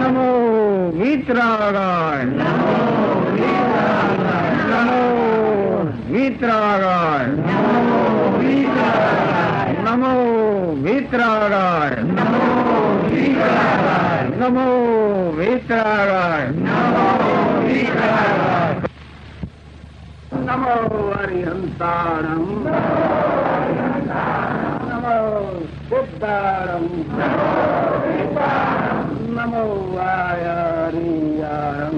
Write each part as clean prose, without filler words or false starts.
નમો વીતરાગાય, નમો વીતરાગાય, નમો વીતરાગાય, નમો વીતરાગાય, નમો હરિહંતાણમ, નમો સિદ્ધાણમ, નમો વાયરિયાણમ,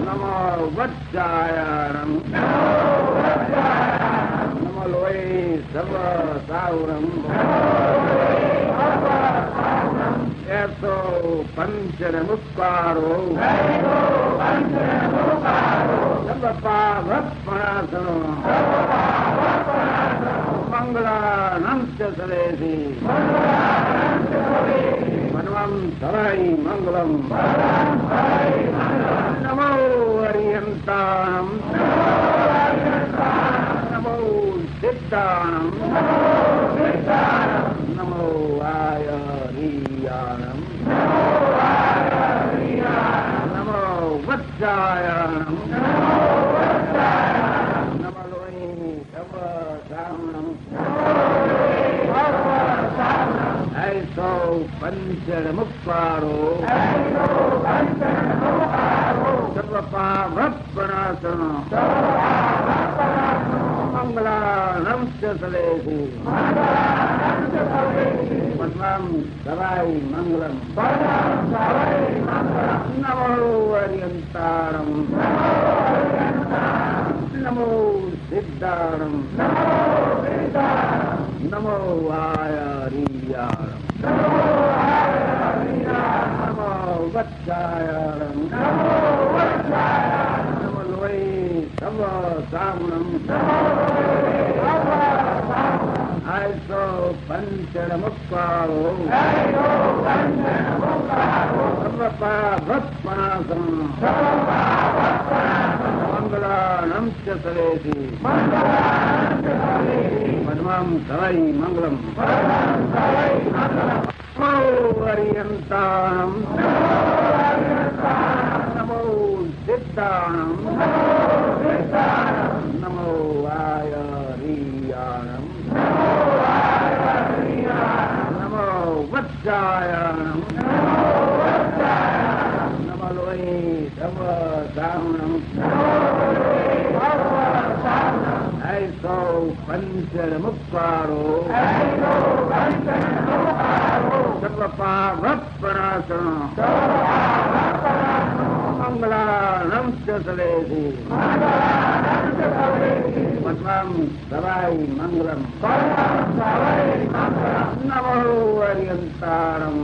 નમો વચ્ચાયાણમ, નમો લોહી સર્વ સાવરમ, એસો પંચન મુસ્કારો સર્વપાવત્પણાસનો મંગળાનંત સરેથી મનવમ સવાઈ મંગલમ, નમો હરિહંતાણમ, નમો સિદ્ધાણમ, નમો વાયરિયાણમ, નમો વચ્ચાયાણમ, નમો લોહી સર્વ સાવણમ, ऐसो पंचर मुक्तारो सर्वपावत्पणासनो मंगलानंच सलेषु पद्मं सवाई मंगलम, नमो हरिहंताणम, नमो सिद्धाणम, नमो वायरियाणम, नमो वत्सायाणम, नमो लोही सव सावणम, ऐसो पंचर मुक्तारो सर्वपावत्पणासम मंगलानंच सरेति पद्मं सवाई मंगलम, नमो हरिहंताणम, नमो सिद्धाणम, नमो वायरियाणम, नमो वत्सायाणम, नमो लोही सव सावणम, ऐसो पंचर मुक्तारो सर्वपावत्पणासनो मंगलानंच सलेषु पद्मं सवाई मंगलम, नमो हरिहंताणम,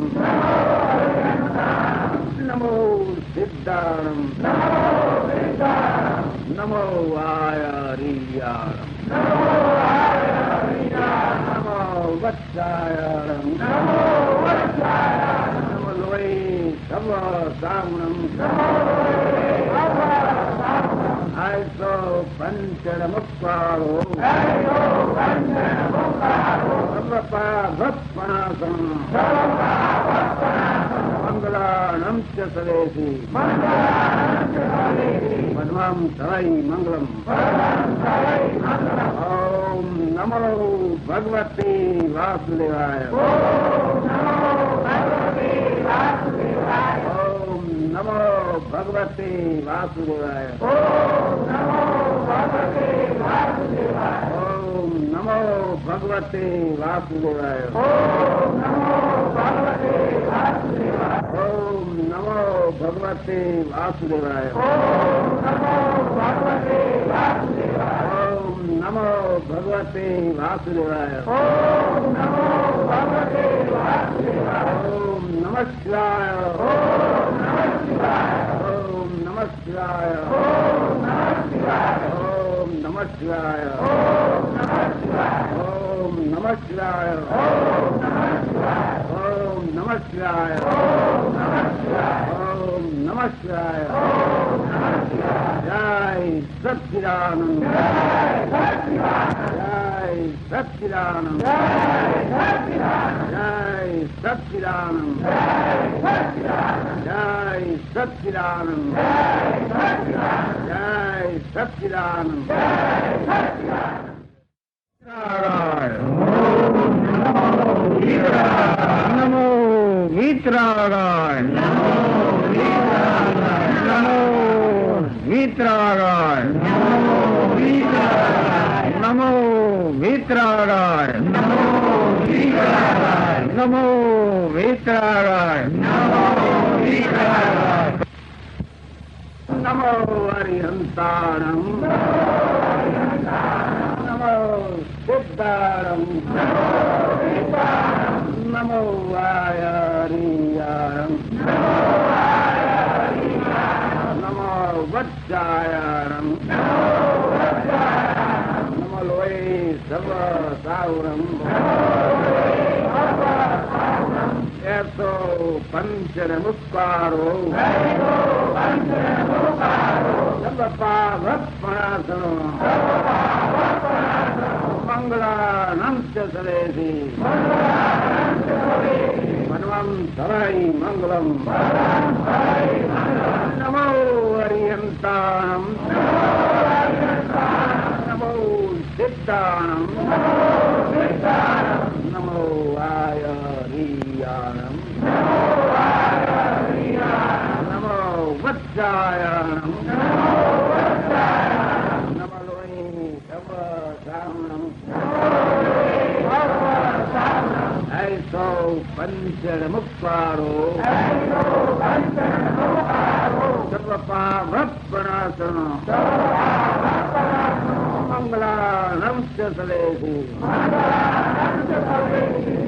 नमो सिद्धाणम, नमो वायरियाणम, नमो वत्सायाणम, नमो लोही सव सावणम, ऐसो पंचर मुक्तारो सर्वपावत्पणासम मंगलानंच सरेति पद्मं सवाई मंगलम, ओम नमो भगवते वासुदेवाय, ओम नमो भगवते वासुदेवाय, ओम नमो भगवते वासुदेवाय, ओम नमो भगवते वासुदेवाय, ओम नमो भगवते वासुदेवाय, ओम नमः शिवाय, ओम नमः शिवाय, ओम नमः शिवाय, ओम नमः शिवाय, ओम नमः शिवाय, ओम नमः शिवाय, जय सच्चिदानंद, जय સચ્ચિદાનંદ જય સચ્ચિદાનંદ જય સચ્ચિદાનંદ જય સચ્ચિદાનંદ નમો મિત્રાગાય નમો મિત્રાગાય નમો મિત્રાગાય નમો મિત્રાગાય નમો હરિહંતાણમ નમો સિદ્ધાણમ નમો વાયરિયાણમ નમો વચ્ચાયાણમ નમો લોહી સર્વ સાવરમ એસો પંચન મુસ્કારો સર્વપાવત્પણાસનો મંગળાનંત સરેથી મનવમ સવાઈ મંગલમ નમો હરિહંતાણમ નમો સિદ્ધાણમ નમો વાયરિયાણમ નમો વચ્ચાયાણમ નમો લોહી સવસાવણમ ऐसो पंचर मुक्तारो सर्वपावत्पणासनो मंगलानंच सलेषु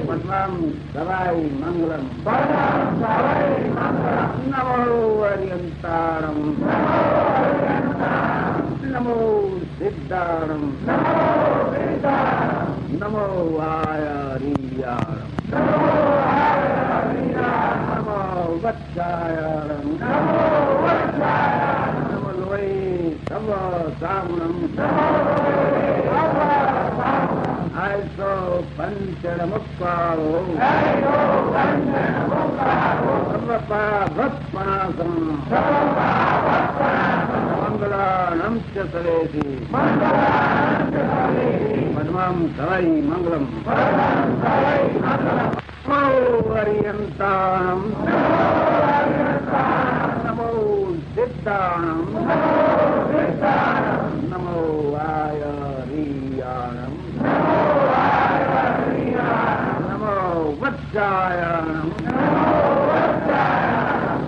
पद्मं सवाई मंगलम नमो हरिहंताणम नमो सिद्धाणम नमो वायरियाणम नमो वत्सायाणम नमो लोही सवसावणम ऐसो पंचर मुक्तारो सर्वपावत्पणासम मंगलानंच सरेति पद्मं सवाई मंगलम नमो हरिहंताणम नमो सिद्धाणम नमो वायरियाणम नमो वत्सायाणम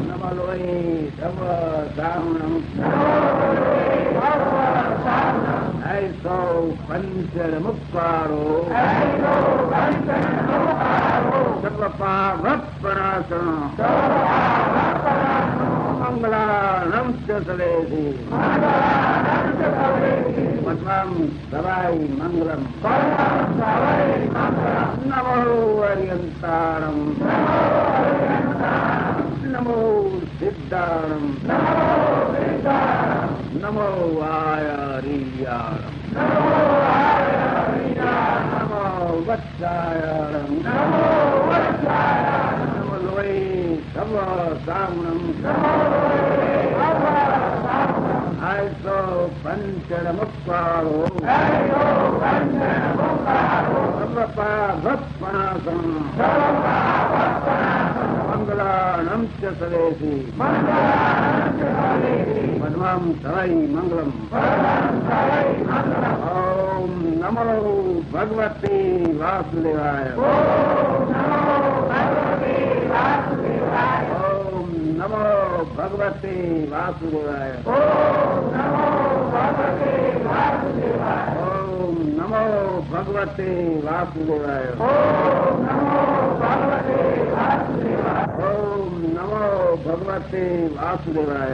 नमो लोही सवसावणम ऐसो पंचर मुक्तारो सर्वपावत्पणासनो मंगलानंच सलेषु पद्मं सवाई मंगलम नमो हरिहंताणम नमो सिद्धाणम नमो वायरियाणम नमो वत्सायाणम नमो लोही सवसावणम ऐसो पंचर मुक्तारो सर्वपावत्पणासम मंगलानंच सरेति पद्मं सवाई मंगलम ओम नमो भगवते वासुदेवाय ओम नमो भगवते वासुदेवाय ओम नमो भगवते वासुदेवाय ओम नमो भगवते वासुदेवाय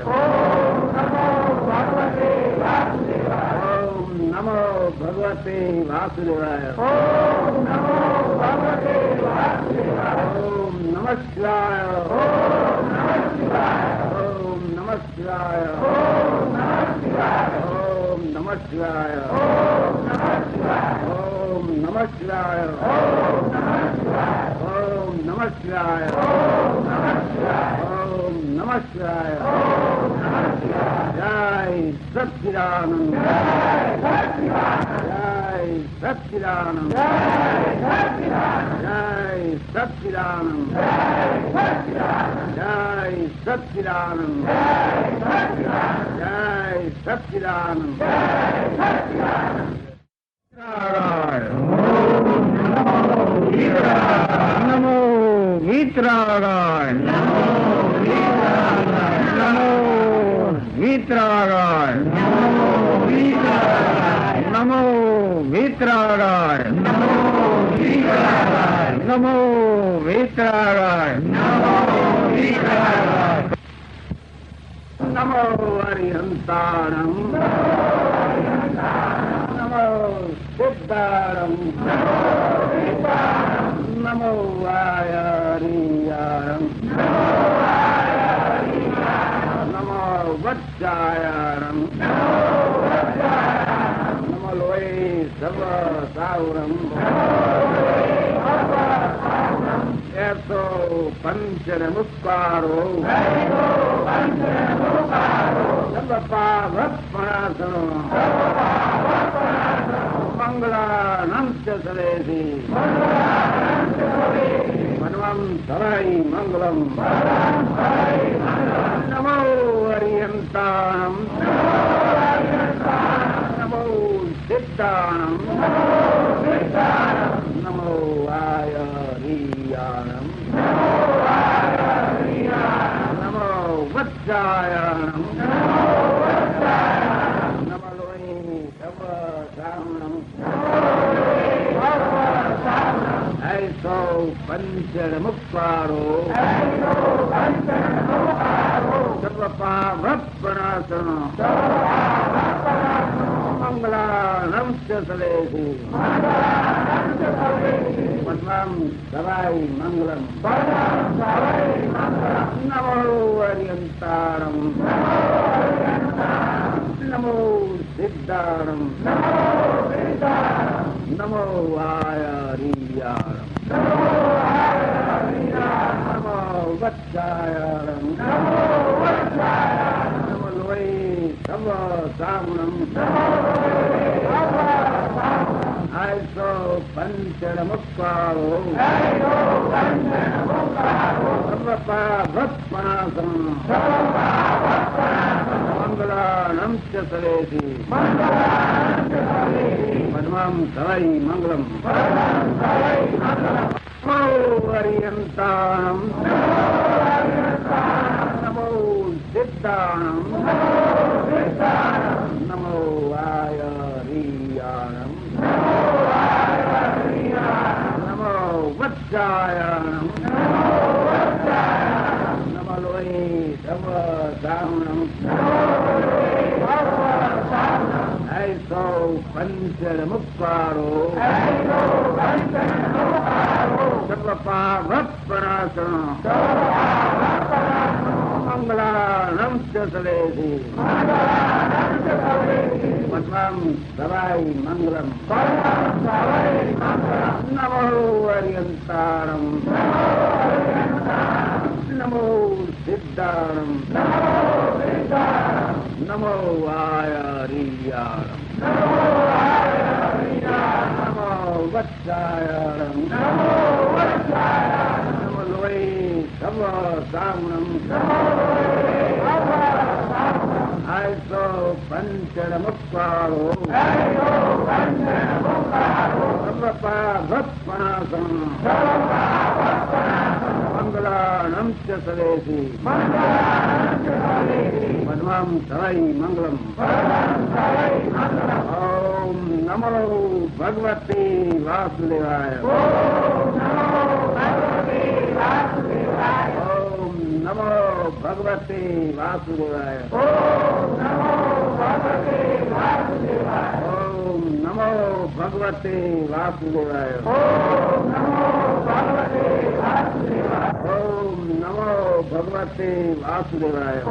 ओम नमो भगवते वासुदेवाय ओम नमः शिवाय ओम नमः शिवाय ओम नमः शिवाय ओम नमः શિવાય. ઓમ નમઃ શિવાય. ઓમ નમઃ શિવાય. જય સચ્ચિદાનંદ. જય સચ્ચિદાનંદ. જય સચ્ચિદાનંદ. જય સચ્ચિદાનંદ. જય સચ્ચિદાનંદ. નમો વિતરાગાય. નમો વિતરાગાય. નમો વિતરાગાય. નમો વિતરાગાય. નમો હરિહંતાણમ. નમો સિદ્ધાણમ. નમો વાયરિયાણમ. નમો વચ્ચાયાણમ. નમો લોહી સર્વ સાવરમ. એસો પંચન મુસ્કારો. સર્વપાવત્પણાસનો. મંગળાનંત સરેથી. મનવમ સરાઈ મંગલમ. નમો હરિહંતાણમ. નમો સિદ્ધાણમ. નમો વાયરિયાણમ. નમો વચ્ચાયાણમ. નમો લોહી સર્વ સાવણમ. ऐसो पंचर मुक्तारो. सर्वपावत्पणासनो. मंगलानंत सलेहि. पद्मं सवाई मंगलम. नमो हरिहंताणम. नमो सिद्धाणम. नमो वायरियाणम. नमो वत्सायाणम. नमो लोही सव सावणम. ऐसो पंचर मुक्तारो. सर्वपावत्पणासम. मंगलानंत सरेति. पद्मं सवाई मंगलम. नमो हरिहंताणम. नमो सिद्धाणम. नमो वायरियाणम. नमो वत्सायाणम. नमो लोही सव सावणम. ऐसो पंचर मुक्तारो. सर्वपावत्पणासनो. मंगलानंत सलेहि. पद्मं सवाई मंगलम. नमो हरिहंताणम. नमो सिद्धाणम. नमो वायरियाणम. नमो वत्सायाणम. नमो लोही सव सावणम. ऐसो पंचर मुक्तारो. सर्वपावत्पणासम. मंगलानंत सरेति. पद्मं सवाई मंगलम. ओम नमो भगवते वासुदेवाय. ओम नमो भगवते वासुदेवाय. ओम नमो भगवते वासुदेवाय. ओम नमो भगवते वासुदेवाय.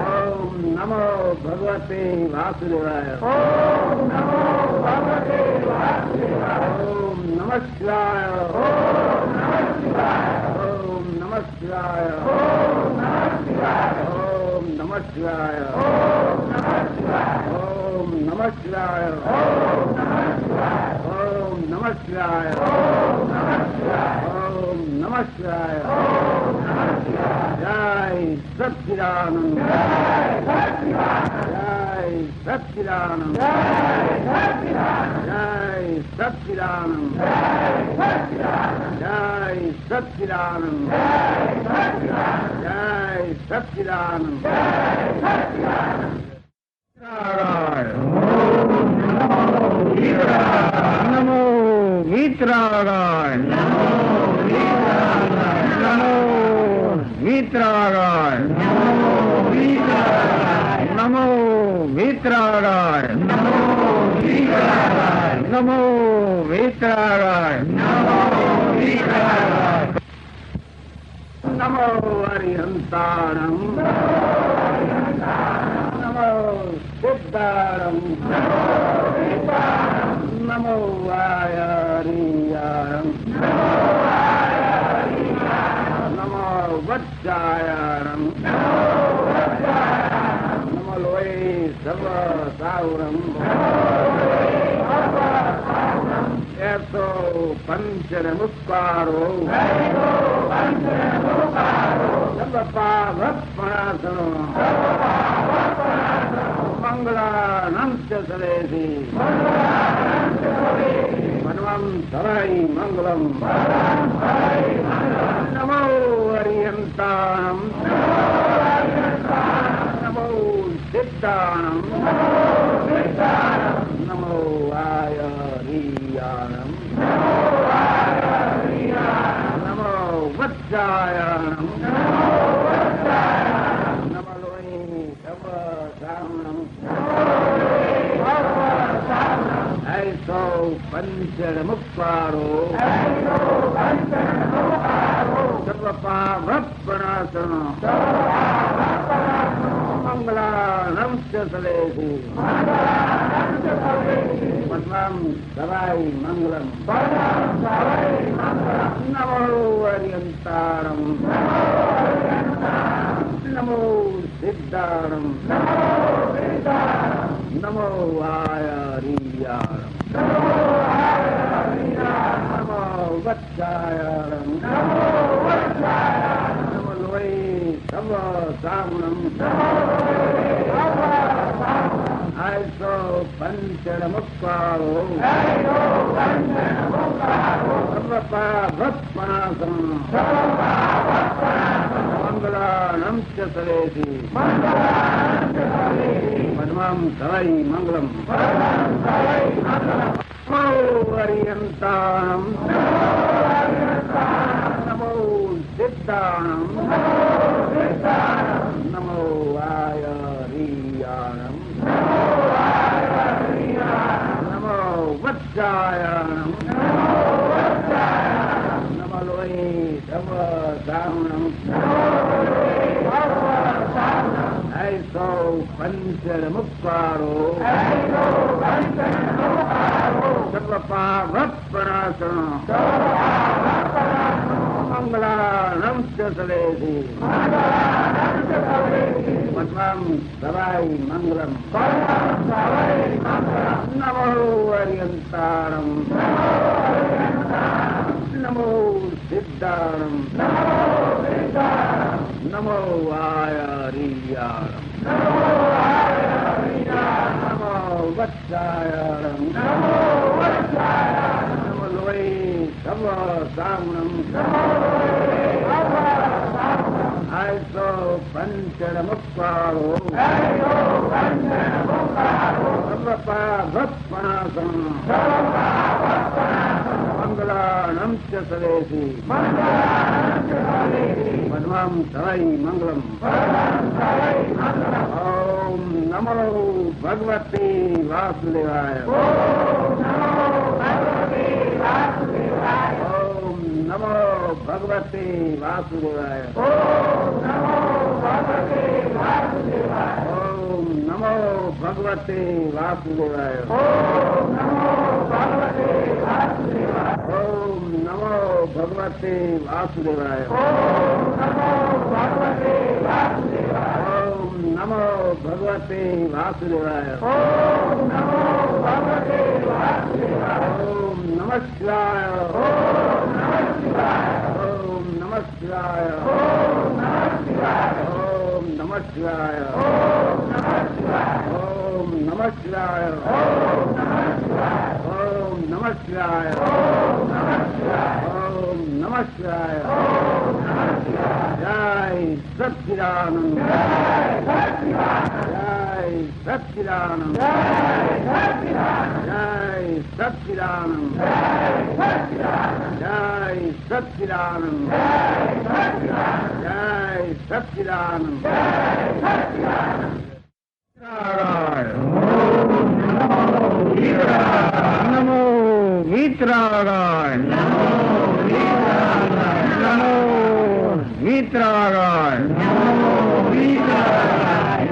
ओम नमो भगवते वासुदेवाय। ओम नमो भगवते वासुदेवाय। ओम नमः शिवाय। ओम नमः शिवाय। ओम नमः शिवाय। ओम नमः शिवाय। ओम नमः शिवाय। ओम नमः शिवाय। ओम नमः शिवाय। ओम नमः शिवाय। ओम नमः शिवाय। ओम नमः शिवाय। ओम नमः शिवाय। ओम नमः शिवाय। जय सच्चिदानंद। जय सच्चिदानंद। जय सच्चिदानंद। जय सच्चिदानंद। जय सच्चिदानंद। जय सच्चिदानंद। जय जय सच्चिदानंद। सच्चिदानंद। जय सच्चिदानंद। जय सच्चिदानंद। नमो वीतरागाय। नमो वीतरागाय। नमो वीतरागाय। नमो वीतरागाय। नमो हरिहंताणं। नमो सिद्धाणं। नमो वायारियाणं। नमो वत्सायाणं। नमो लोये सर्वसाहुरं। ऐसो पंचनमुत्कारो सर्वपावत्पणासनो मंगलानंच सरेति मनवं सवै मंगलम। नमो हरिहंताणं। नमो सिद्धाणं। नमो आयरीयाणं। नमो वत्सायाणं। नमो लोये सर्वसाहुरं। ऐसो पंचमुत्कारो सर्वपावत्पणासनो मंगलानंच सलेति पद्मं सवाई मंगलम। नमो हरिहंताणं। नमो सिद्धाणं। नमो आयरीयाणं। नमो वत्सायाणं। नमो लोये सर्वसाहुरं। ऐसो पंचमुत्कारो सर्वपावत्पणासं मंगलानंच सरेति पद्मं सवै मंगलम। नमो हरिहंताणं। नमो सिद्धाणं। नमो आयरीयाणं। नमो वत्सायाणं। नमो लोये सर्वसाहुरं। ऐसो पंचमुत्कारो सर्वपावत्पणासनो मंगलानंच सलेति पद्मं सवाई मंगलम। नमो हरिहंताणं। नमो सिद्धाणं। नमो आयरीयाणं। नमो वत्सायाणं। नमो लोये सर्वसाहुरं। ऐसो पंचमुत्कारो सर्वपावत्पणासं मंगलानंच सरेति पद्मं सवै मंगलम। ओम नमो भगवते वासुदेवाय। ओम नमो भगवते वासुदेवाय। ओम નમો ભગવતે વાસુદેવાય. ઓમ નમો ભગવતે વાસુદેવાય. ઓમ નમો ભગવતે વાસુદેવાય. ઓમ નમઃ શિવાય. ઓમ નમઃ શિવાય. ઓમ નમઃ શિવાય. ઓમ નમઃ શિવાય. ઓમ નમઃ શિવાય. ઓમ નમઃ શિવાય. જય સચ્ચિદાનંદ. જય સચ્ચિદાનંદ. જય સચ્ચિદાનંદ. જય સચ્ચિદાનંદ. જય સચ્ચિદાનંદ. નમો વિતરાગાય. નમો વિતરાગાય.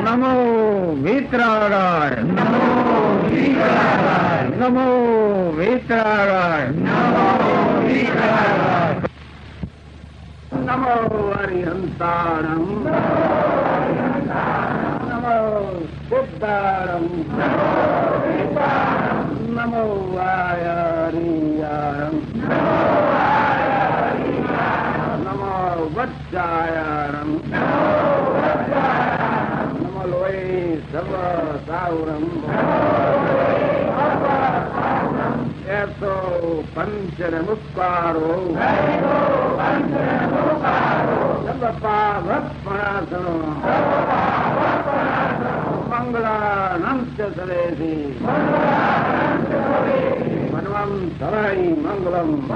નમો વિતરાગાય. નમો વિતરાગાય. નમો હરિહંતાણમ. નમો સિદ્ધાણમ. નમો વાયરિયાણમ. નમો વચ્ચાયાણમ. નમો લોહી સર્વ સાવરમ. એસો પંચન મુસ્કારો. સર્વપાવત્પણાસનો. મંગલાનં ચ સરેથી. મન્વં સવાઈ મંગલમ.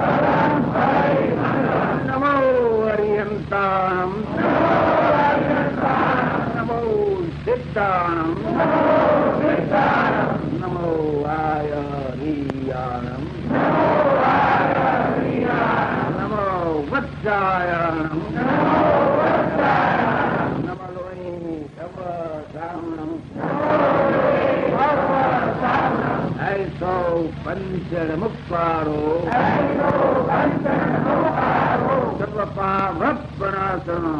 નમો હરિહંતાણમ. નમો સિદ્ધાણમ. નમો વાયરિયાણમ. નમો વચ્ચાયાણમ. નમો લોહી સર્વ સાવણમ. ऐसो पंचर मुक्तारो. सर्वपावत्पणासनो.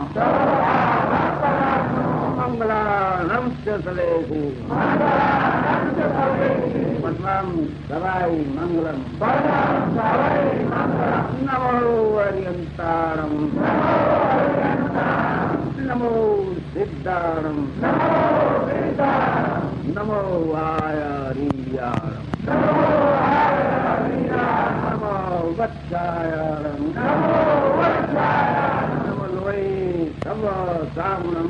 मंगलानं च सलेषु. पद्मं सवाई मंगलम. नमो हरिहंताणम. नमो सिद्धाणम. नमो वायरियाणम. नमो वत्सायाणम. नमो लोही सव सावणम.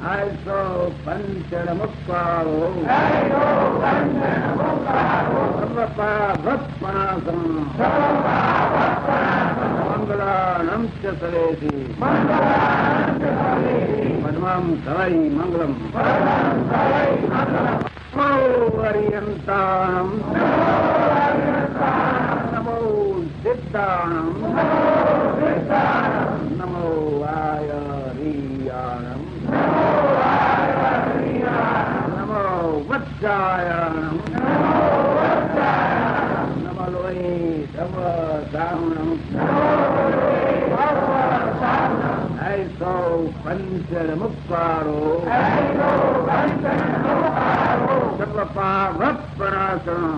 ऐसो पंचर मुक्तारो. सर्वपावत्पणासनो. मंगलानं च सरेति. पद्मं सवाई मंगलम. नमो हरिहंताणम. नमो सिद्धाणम. नमो वायरियाणम. नमो वत्सायाणम. नमो लोही सव सावणम. ऐसो पंचर मुक्तारो. सर्वपावत्पणासनो.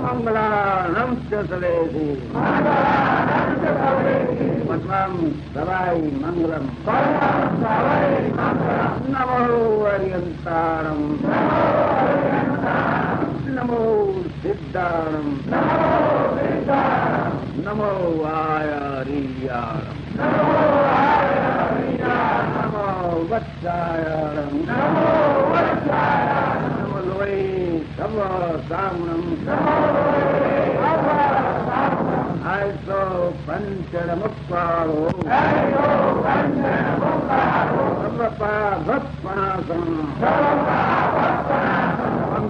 मंगलानं च सलेषु. पद्मं सवाई मंगलम. नमो हरिहंताणम. नमो सिद्धाणम. नमो वायरियाणम. नमो वत्सायाणम. नमो लोही सव सावणम. ऐसो पंचर मुक्तारो. सर्वपावत्पणासनो.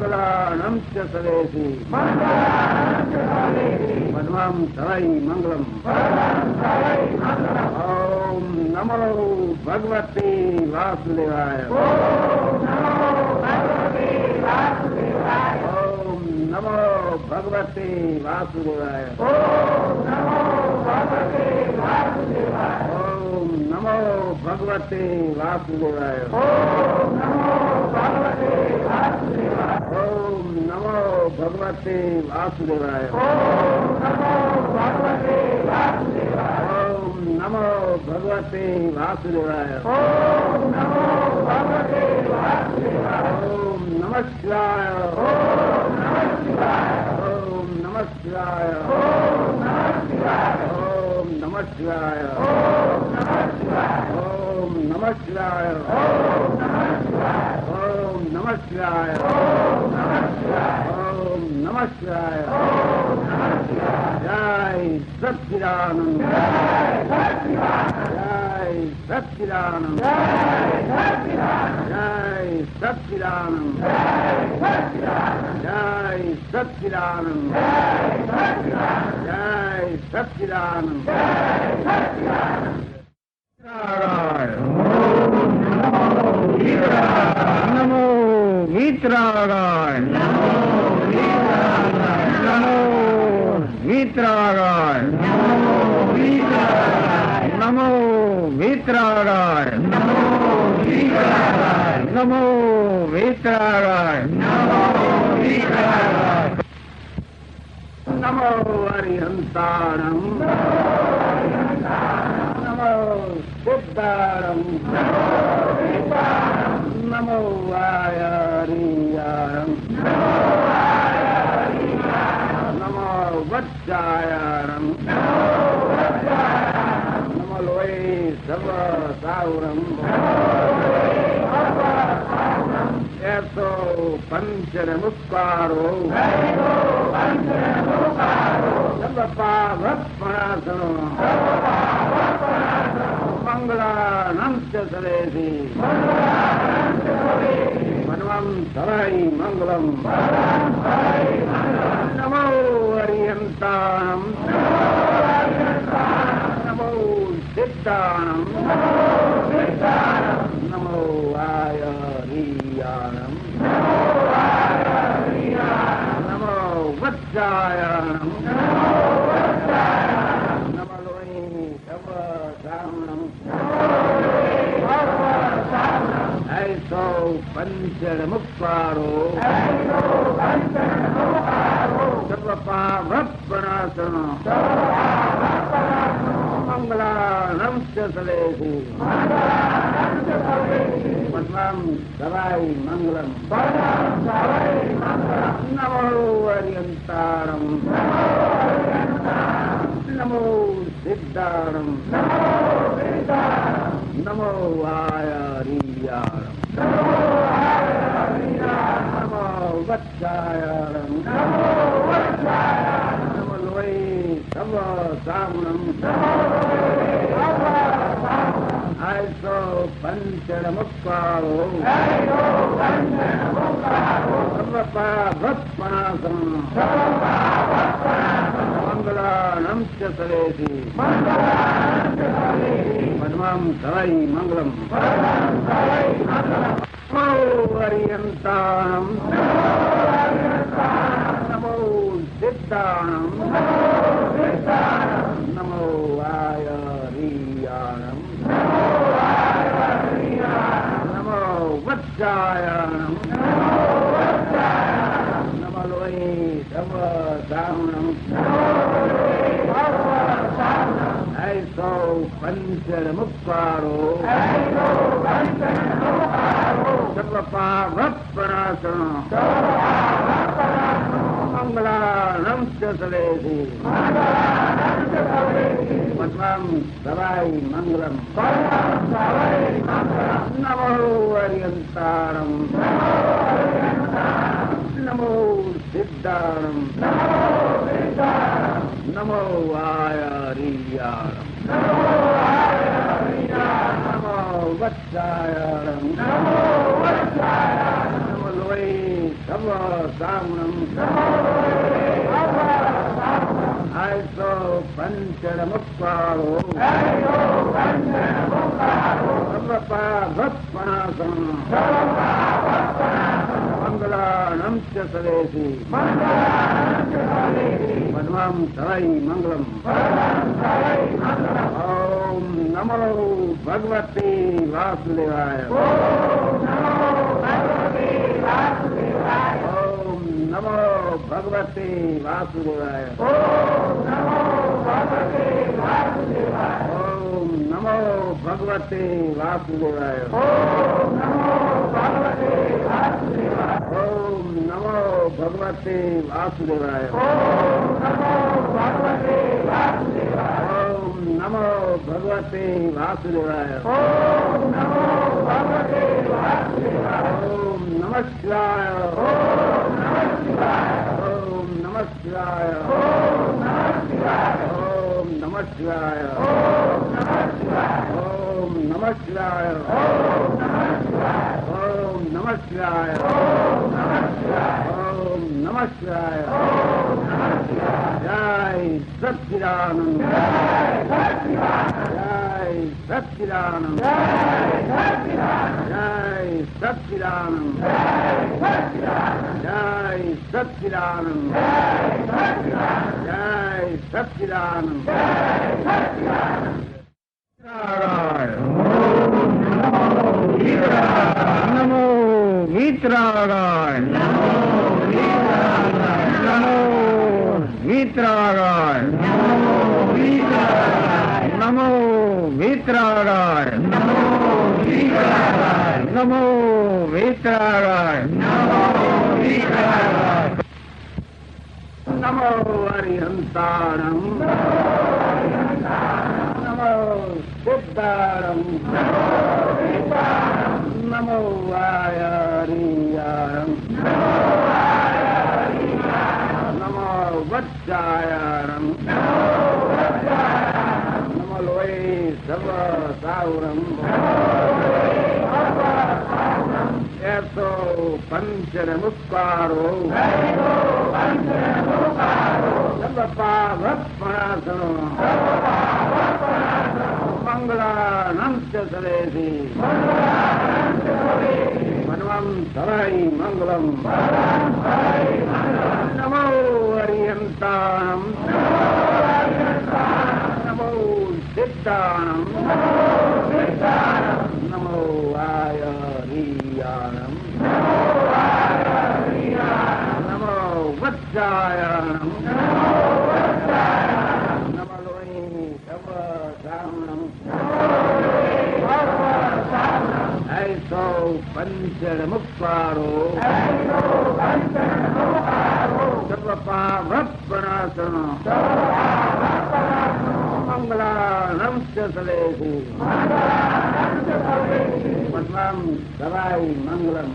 મંગલાનમ ચ સવેસી પદ્મમ સવૈ મંગલમ. ઓમ નમો ભગવતી વાસુદેવાય. ઓમ નમો ભગવતી વાસુદેવાય. ઓમ નમો ભગવતી વાસુદેવાય. ઓમ નમો ભગવતી વાસુદેવાય. ઓમ નમો ભગવતી વાસુદેવાય. ઓમ નમઃ શિવાય. ઓમ નમઃ શિવાય. ઓમ નમઃ શિવાય. ઓમ નમઃ શિવાય. ઓમ નમઃ શિવાય. ઓમ નમઃ શિવાય. જય સચ્ચિદાનંદ. જય સચ્ચિદાનંદ. જય સચ્ચિદાનંદ. જય સચ્ચિદાનંદ. જય સચ્ચિદાનંદ. નમો વિતરાગાય. નમો વિતરાગાય. નમો વિતરાગાય. નમો વિતરાગાય. નમો હરિહંતાણમ. નમો સિદ્ધાણમ. નમો વાયરિયાણમ. નમો વચ્ચાયાણમ. નમો લોહી સર્વ સાઉરમ. એસો પંચન મુસ્કારો સર્વપાવત્પણાસનો મંગલાનમ ચ સવેસી મન્વમ સવૈ મંગલમ. નમો હરિહંતાણમ. નમો સિદ્ધાણમ. નમો વાયરિયાણમ. નમો વચ્ચાયાણમ. નમો લોહી સર્વ સાવણમ. ऐसो पंचर मुक्तारो सर्वपावत्पणासनो मंगलानम च सवेसि पद्मं सवाई मंगलम. नमो हरिहंताणम. नमो सिद्धाणम. नमो वायरियाणम. नमो वत्सायाणम. नमो लोहि सव सावणम. ऐसो पंचर मुक्तारो सर्वपावत्पणासम मंगलानम च सवेसि पद्मं सवै मंगलम. नमो हरिहंताणम. नमो सिद्धाणम. नमो वायरियाणम. नमो वत्सायाणम. नमो लोहि सव सावणम. ऐसो पंचर मुक्तारो सर्वपावत्पणासनो मंगलानम च सवेसि पद्मं सवाई मंगलम. नमो हरिहंताणम. नमो सिद्धाणम. नमो वायरियाणम. नमो वत्सायाणम. नमो लोहि સવ સાવણમ આયસો પંચર મુક્વાળો સર્વપા ભત્પણાસન મંગલાનમ ચ સવેસી પદ્મમ સવૈ મંગલમ ઓમ નમો ભગવતી વાસુદેવાય ઓમ નમો ભગવતી વાસુદેવાય ઓમ નમો ભગવતી વાસુદેવાય ઓમ નમો ભગવતી વાસુદેવાય ઓમ નમો ભગવતી વાસુદેવાય ઓમ નમઃ શિવાય ઓમ નમઃ શિવાય ઓમ નમઃ શિવાય ઓમ નમઃ શિવાય ઓમ નમઃ શિવાય ઓમ નમઃ શિવાય જય સચ્ચિદાનંદ જય સચ્ચિદાનંદ જય સચ્ચિદાનંદ જય સચ્ચિદાનંદ જય સચ્ચિદાનંદ નમો મિત્રાગાય નમો મિત્રાગાય નમો મિત્રાગાય નમો મિત્રાગાય નમો હરિહંતાણમ નમો સિદ્ધાણમ નમો વાયરિયાણમ નમો વચ્ચાયાણમ નમો લોય સર્વ સાવરમ એસો પંચર મુક્કારો સર્વપાવત્પણાસનો મંગલાનમ ચ સવેસી મન્વમ સવૈ મંગલમ નમો હરિહંતાણમ નમો સિદ્ધાણમ નમો વાયરિયાણમ નમો વચ્ચાયાણમ નમો લોહિ સવ સાવણમ ऐसो पंचर मुक्वारो सर्वपावत्पणासन मंगलानम च सवेसि पद्मं सवाई मंगलम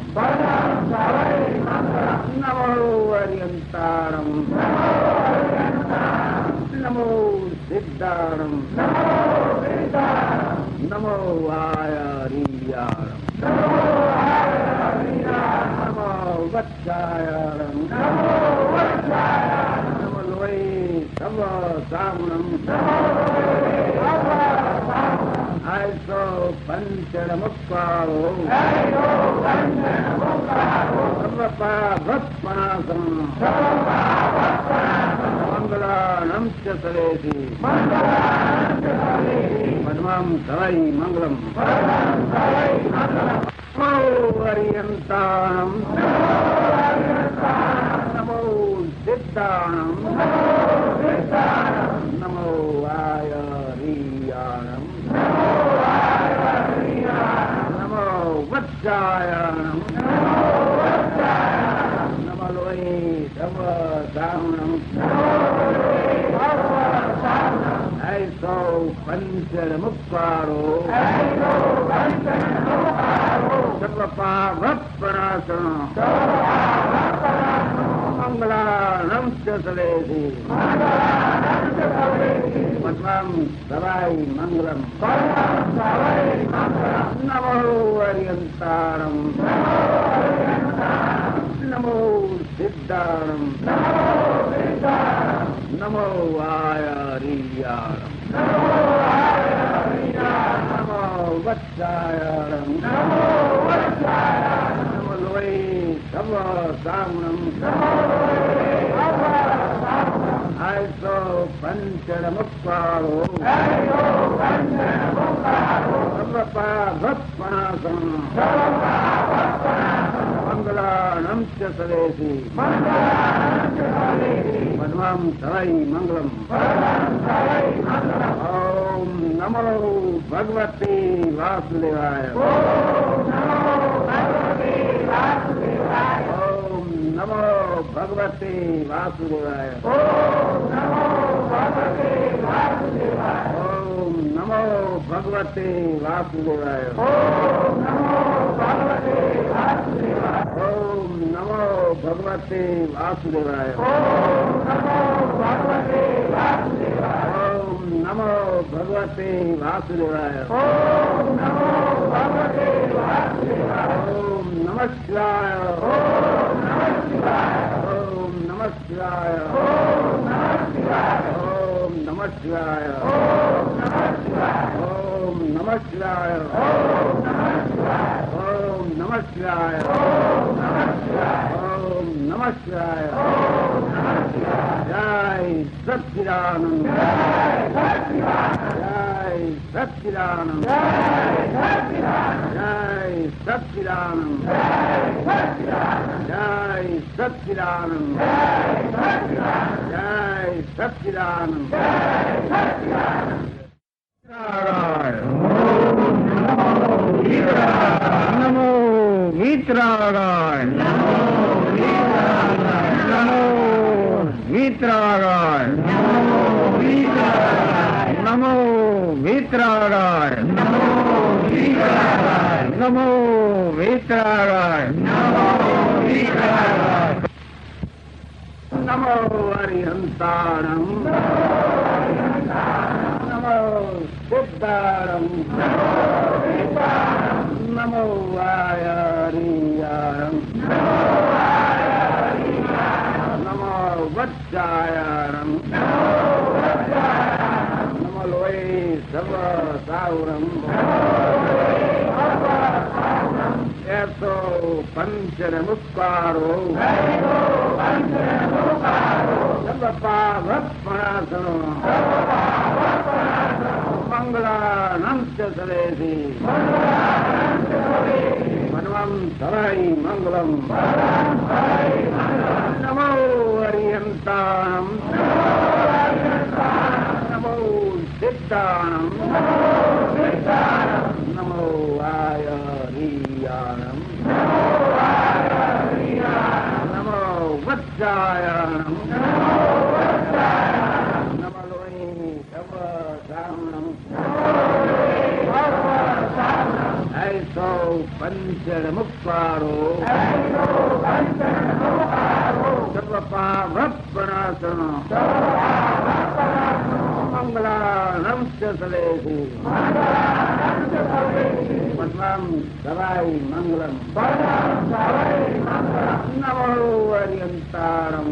नमो हरिहंताणम नमो सिद्धाणम नमो वायरियाणम नमो वत्सायाणम नमो लोय सव सावणम आयसो पंचर मुक्कारो सर्वपावत्पणासम मंगलानम च सवेसि पद्मं सवै मंगलम नमो हरिहंताणम नमो सिद्धाणम नमो वायरियाणम नमो वत्सायाणम नमो लोहि सव सावणम ऐसो पंचर मुक्कारो सर्वपावत्पणासन मंगलानम च सवेसि पद्मं सवाई मंगलम नमो हरिहंताणम नमो સિદ્ધાણમ નમો વાયરીયાણમ નમો વત્સાયાણમ નમો લોહી સવ સામણમ આયસો પંચર મુક્કાળો સર્વપા ભત્પણાસન મંગલાણમ ચ સવેસી પદ્મમ સવૈ મંગલમ ઓમ નમો ભગવતી વાસુદેવાય ઓમ નમો ભગવતી વાસુદેવાય ઓમ નમો ભગવતી વાસુદેવાય ઓમ નમો ભગવતી વાસુદેવાય ઓમ નમો ભગવતી વાસુદેવાય ઓમ નમઃ શિવાય ઓમ નમઃ શિવાય ઓમ નમઃ શિવાય ઓમ નમઃ શિવાય ઓમ નમઃ શિવાય ઓમ નમઃ શિવાય જય સચ્ચિદાનંદ જય સચ્ચિદાનંદ જય સચ્ચિદાનંદ જય સચ્ચિદાનંદ જય સચ્ચિદાનંદ નમો મિત્રાગાય નમો મિત્રાગાય નમો મિત્રાગાય નમો મિત્રાગાય નમો હરિહંતાણમ નમો સિદ્ધાણમ નમો વાયરીયાણમ નમો વત્સાયાણમ નમો લોહી સવ સાવરમ એસો પંચર મુક્કારો સર્વપા ભત્પણાસનો મંગલાણમ ચ સવેસી મન્વમ સવૈ મંગલમ નમો હરિહંતાણમ નમો સિદ્ધાણમ નમો વાયરીયાણમ નમો વત્સાયાણમ નમો લોહી સવ સામણમ ऐसो पंचर मुक्कारो सर्वपा भत्पणासन मंगलाणम च सवेसि पद्मं सवाई मंगलम नमो हरिहंताणम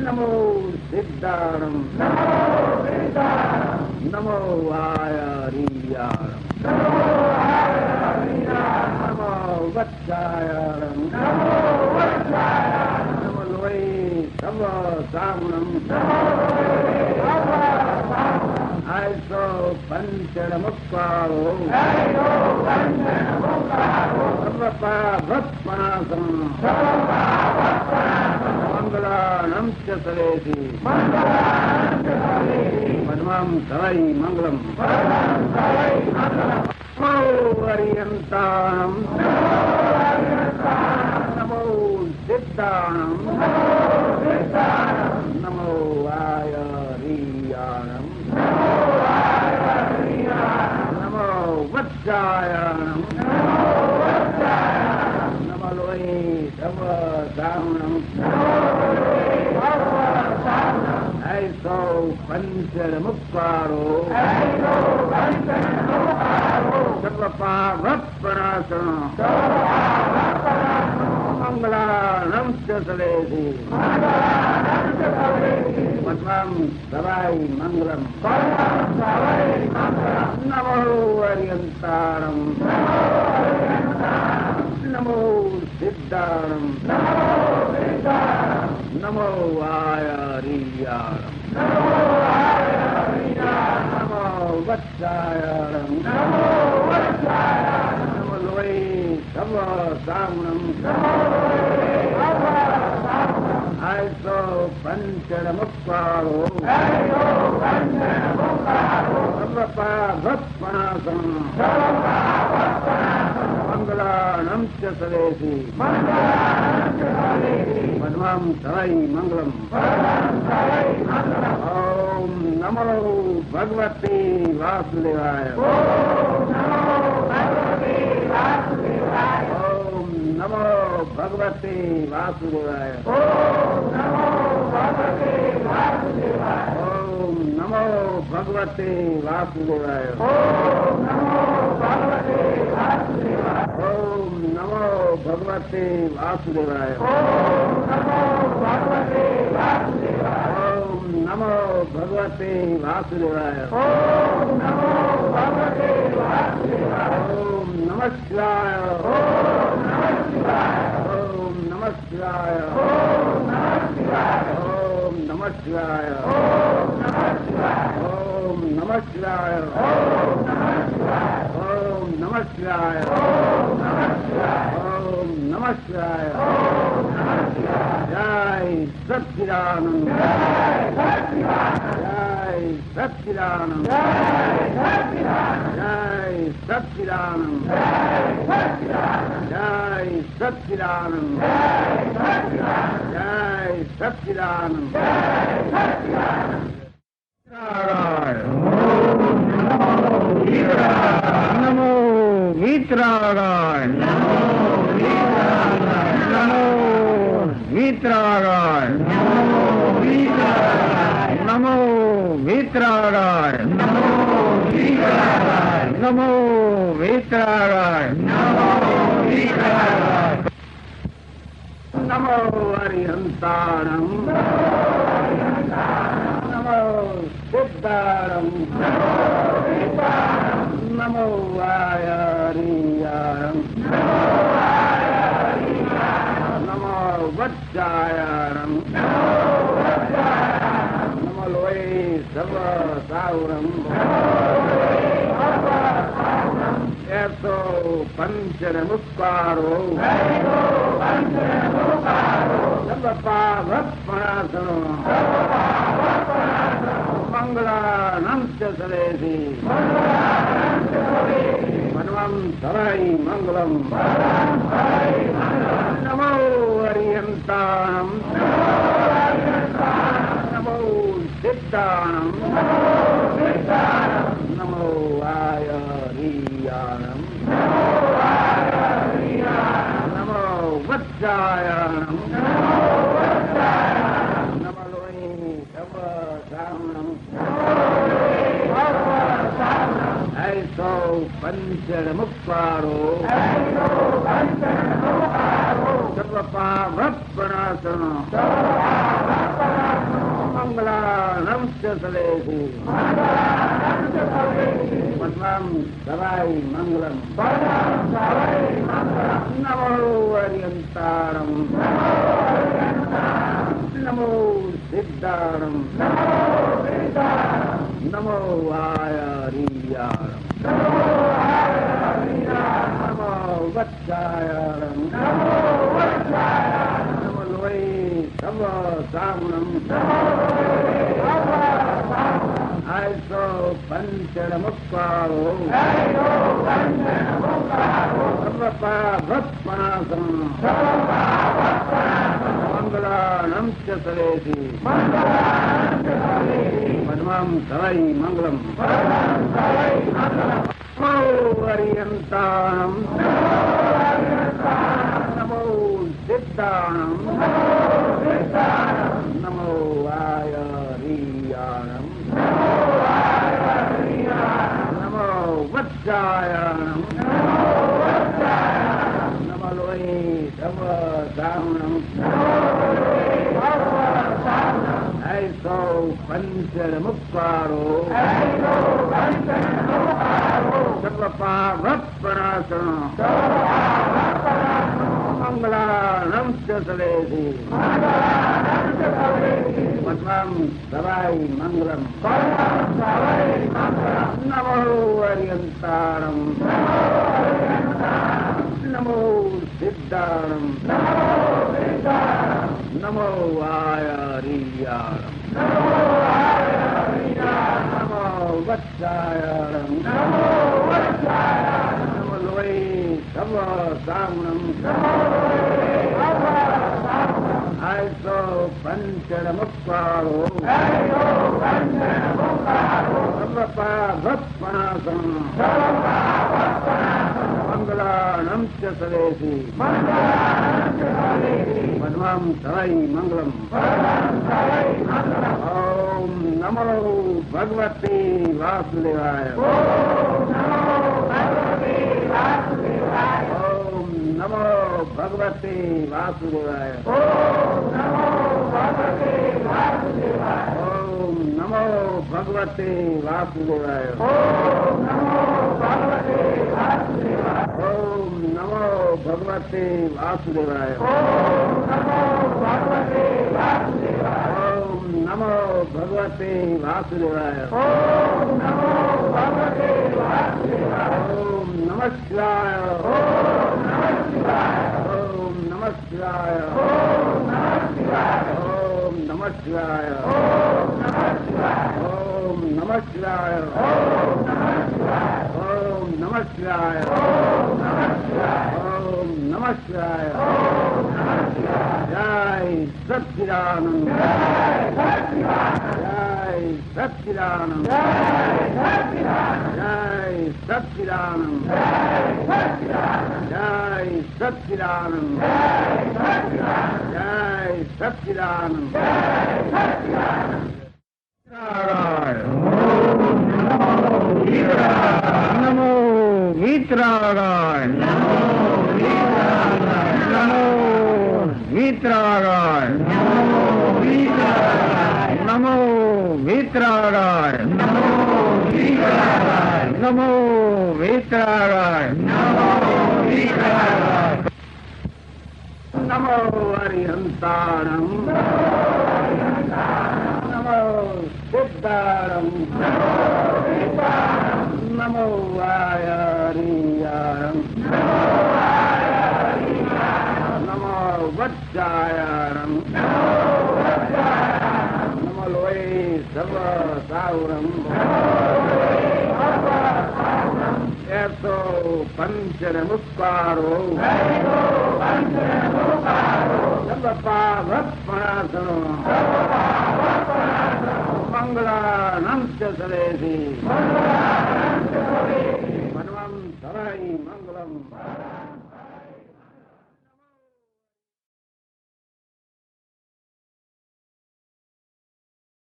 नमो सिद्धाणम नमो वायरीयाणम नमो वत्सायाणम नमो लोही सव सामणम आयसो पंचर मुक्कारो सर्वपा भत्पणासम मंगलाणम च सवेसि पद्मं सवै मंगलम नमो हरिहंताणम नमो सिद्धाणम नमो वायरीयाणम नमो वत्सायाणम नमो लोहि सव सामणम ऐसो पंचर मुक्कारो सर्वपा भत्पणासन મંગલાનમ ચલેથી પદ્મમ સવાઈ મંગલમ નમો અર્યંતાણમ નમો સિદ્ધાણમ નમો આયરિયાણમ નમો વત્સાયણમ નમો લોહી સવ સામણમ આયસો પંચર મુક્કાળો સર્વપા ભત્પણાસમ મંગલાનમ ચલેથી પદ્મમ સવાઈ મંગલમ ઓમ નમો ભગવતી વાસુદેવાય ઓમ નમો ભગવતી વાસુદેવાય ઓમ નમો ભગવતી વાસુદેવાય ઓમ નમો ભગવતી વાસુદેવાય ઓમ નમો ભગવતી વાસુદેવાય ઓમ નમઃ શિવાય ઓમ નમઃ શિવાય ઓમ નમઃ શિવાય ઓમ નમઃ શિવાય ઓમ નમઃ શિવાય ઓમ નમઃ શિવાય જય સચ્ચિદાનંદ જય સચ્ચિદાનંદ જય સચ્ચિદાનંદ જય સચ્ચિદાનંદ જય સચ્ચિદાનંદ નમો વિતરાગાય નમો વિતરાગાય નમો વિતરાગાય નમો વિતરાગાય નમો હરિહંતાણમ નમો સિદ્ધાણમ નમો આયરિયાણમ નમો વત્સાયણમ નમો લોહી સવ સાવરમ એસો પંચર મુક્કારો સર્વપા ભત્પણાસનો મંગલાનમ ચલેથી મનવમ સવાઈ મંગલમ નમો અર્યંતાણમ નમો સિદ્ધાણમ નમો આયરિયાણમ નમો વત્સાયણમ નમો લોહી સવ સામણમ ऐसो पंचर मुक्कारो सर्वपा भत्पणासन मंगलानम चलेથી पद्मम सवाई मंगलम नमो अरियंताणम नमो सिद्धाणम नमो आयरियाणम नमो वत्सायणम नमो लोही सव सामणम आयसो पंचर मुक्कारो सर्वपा भत्पणासम मंगलानम चलेથી पद्मम सवाई मंगलम नमो अरियंताणम नमो सिद्धाणम नमो आयरियाणम नमो वत्सायणम नमो लोही सव પંચર મુક્કારો સર્વપાવપનાસન મંગલાનમ ચ સલેષી પદ્મમ સવાઈ મંગલમ નમો અર્યંતાણમ નમો સિદ્ધાણમ નમો આયરિયાણમ નમો વત્સાયણમ નમો લોહી સવ સામણમ આયસો પંચર મુક્કારો સર્વપાવપનાસન મંગલાનમ ચ સલેષી પદ્મમ સવાઈ મંગલમ ઓમ નમો ભગવતી વાસુદેવાય ઓમ નમો ભગવતી વાસુદેવાય ઓમ નમો ભગવતી વાસુદેવાય ઓમ નમો ભગવતી વાસુદેવાય ઓમ નમો ભગવતી વાસુદેવાય ઓમ નમઃ શિવાય ઓમ નમઃ શિવાય ઓમ નમઃ શિવાય ઓમ નમઃ શિવાય ઓમ નમઃ શિવાય ઓમ નમઃ શિવાય જય સચ્ચિદાનંદ જય સચ્ચિદાનંદ જય સચ્ચિદાનંદ જય સચ્ચિદાનંદ જય સચ્ચિદાનંદ નમો વિતરાગાય નમો વિતરાગાય નમો વિતરાગાય નમો વિતરાગાય નમો હરિહંતાણમ નમો સિદ્ધાણમ નમો આયરિયાણમ નમો વત્સાયણમ નમો લોહી સવ સાવરમ એસો પંચર મુક્કારો સર્વપાવપનાસન મંગલાનમ ચ સલેષી પદ્મમ સવાઈ મંગલમ